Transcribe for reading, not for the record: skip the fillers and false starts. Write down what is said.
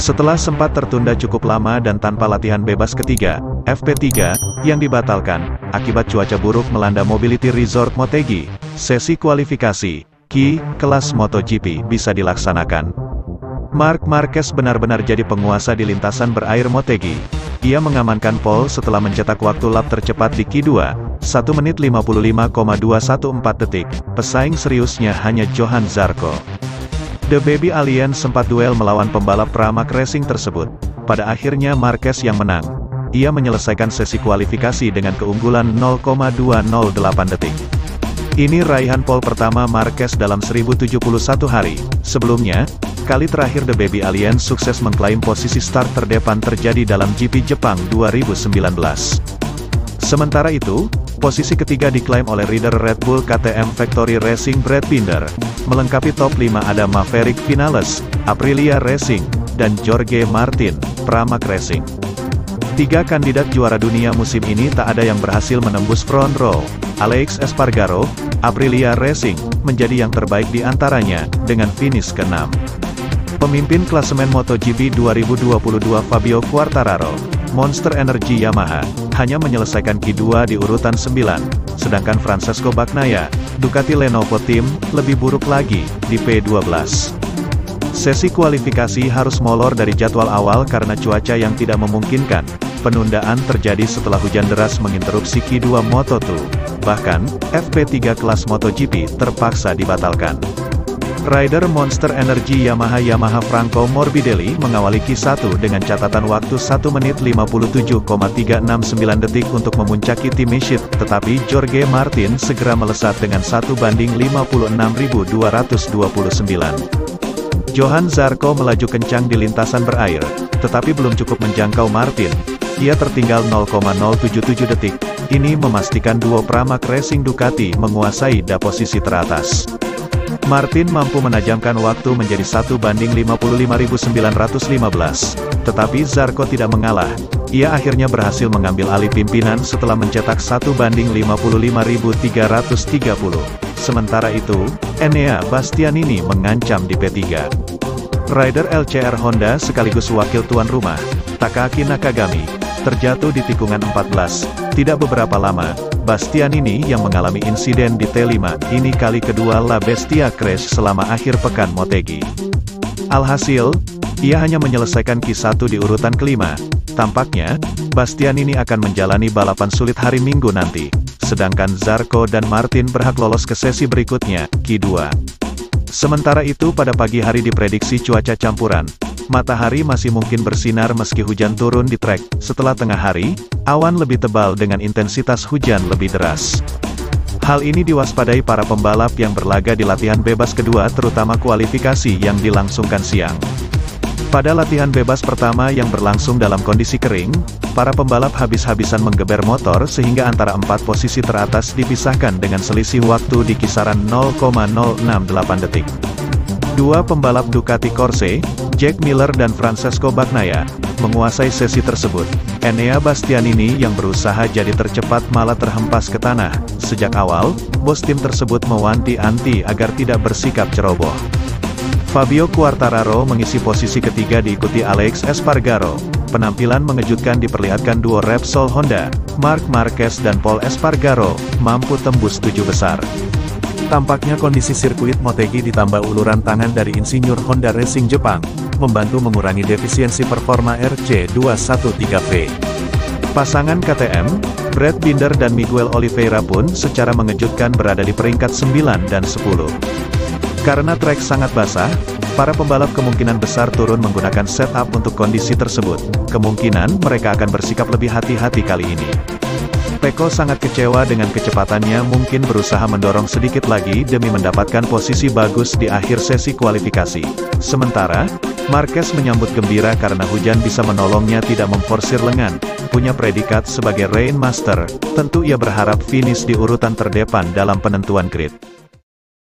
Setelah sempat tertunda cukup lama dan tanpa latihan bebas ketiga, FP3, yang dibatalkan, akibat cuaca buruk melanda Mobility Resort Motegi, sesi kualifikasi, Q, kelas MotoGP bisa dilaksanakan. Marc Marquez benar-benar jadi penguasa di lintasan berair Motegi. Ia mengamankan pole setelah mencetak waktu lap tercepat di Q2, 1 menit 55,214 detik, pesaing seriusnya hanya Johann Zarco. The Baby Alien sempat duel melawan pembalap Pramac Racing tersebut. Pada akhirnya Marquez yang menang. Ia menyelesaikan sesi kualifikasi dengan keunggulan 0,208 detik. Ini raihan pole pertama Marquez dalam 1071 hari. Sebelumnya, kali terakhir The Baby Alien sukses mengklaim posisi start terdepan terjadi dalam GP Jepang 2019. Sementara itu, posisi ketiga diklaim oleh rider Red Bull KTM Factory Racing Brad Binder. Melengkapi top 5 ada Maverick Vinales, Aprilia Racing, dan Jorge Martin, Pramac Racing. 3 kandidat juara dunia musim ini tak ada yang berhasil menembus front row. Alex Espargaro, Aprilia Racing, menjadi yang terbaik di antaranya, dengan finish ke-6. Pemimpin klasemen MotoGP 2022 Fabio Quartararo, Monster Energy Yamaha, hanya menyelesaikan Q2 di urutan 9, sedangkan Francesco Bagnaia, Ducati Lenovo Team, lebih buruk lagi, di P12. Sesi kualifikasi harus molor dari jadwal awal karena cuaca yang tidak memungkinkan. Penundaan terjadi setelah hujan deras menginterupsi Q2 Moto2. Bahkan, FP3 kelas MotoGP terpaksa dibatalkan. Rider Monster Energy Yamaha Franco Morbidelli mengawali Q1 dengan catatan waktu 1 menit 57,369 detik untuk memuncaki tim Mishit, tetapi Jorge Martin segera melesat dengan 1:56.229. Johann Zarco melaju kencang di lintasan berair, tetapi belum cukup menjangkau Martin. Ia tertinggal 0,077 detik. Ini memastikan duo Pramac Racing Ducati menguasai posisi teratas. Martin mampu menajamkan waktu menjadi 1:55.915. Tetapi Zarco tidak mengalah. Ia akhirnya berhasil mengambil alih pimpinan setelah mencetak 1:55.330. Sementara itu, Enea Bastianini mengancam di P3. Rider LCR Honda sekaligus wakil tuan rumah, Takaki Nakagami, terjatuh di tikungan 14. Tidak beberapa lama, Bastianini yang mengalami insiden di T5, ini kali kedua La Bestia crash selama akhir pekan Motegi. Alhasil, ia hanya menyelesaikan Q1 di urutan kelima. Tampaknya, Bastianini akan menjalani balapan sulit hari Minggu nanti, sedangkan Zarco dan Martin berhak lolos ke sesi berikutnya, Q2. Sementara itu pada pagi hari diprediksi cuaca campuran. Matahari masih mungkin bersinar meski hujan turun di trek. Setelah tengah hari, awan lebih tebal dengan intensitas hujan lebih deras. Hal ini diwaspadai para pembalap yang berlaga di latihan bebas kedua terutama kualifikasi yang dilangsungkan siang. Pada latihan bebas pertama yang berlangsung dalam kondisi kering, para pembalap habis-habisan menggeber motor sehingga antara 4 posisi teratas dipisahkan dengan selisih waktu di kisaran 0,068 detik. 2 pembalap Ducati Corse, Jack Miller dan Francesco Bagnaia, menguasai sesi tersebut. Enea Bastianini yang berusaha jadi tercepat malah terhempas ke tanah. Sejak awal, bos tim tersebut mewanti-wanti agar tidak bersikap ceroboh. Fabio Quartararo mengisi posisi ketiga diikuti Alex Espargaro. Penampilan mengejutkan diperlihatkan duo Repsol Honda, Marc Marquez dan Pol Espargaro, mampu tembus 7 besar. Tampaknya kondisi sirkuit Motegi ditambah uluran tangan dari insinyur Honda Racing Jepang, membantu mengurangi defisiensi performa RC213V. Pasangan KTM, Brad Binder dan Miguel Oliveira pun secara mengejutkan berada di peringkat 9 dan 10. Karena trek sangat basah, para pembalap kemungkinan besar turun menggunakan setup untuk kondisi tersebut. Kemungkinan mereka akan bersikap lebih hati-hati kali ini. Pecco sangat kecewa dengan kecepatannya, mungkin berusaha mendorong sedikit lagi demi mendapatkan posisi bagus di akhir sesi kualifikasi. Sementara, Marquez menyambut gembira karena hujan bisa menolongnya tidak memforsir lengan. Punya predikat sebagai Rainmaster, tentu ia berharap finish di urutan terdepan dalam penentuan grid.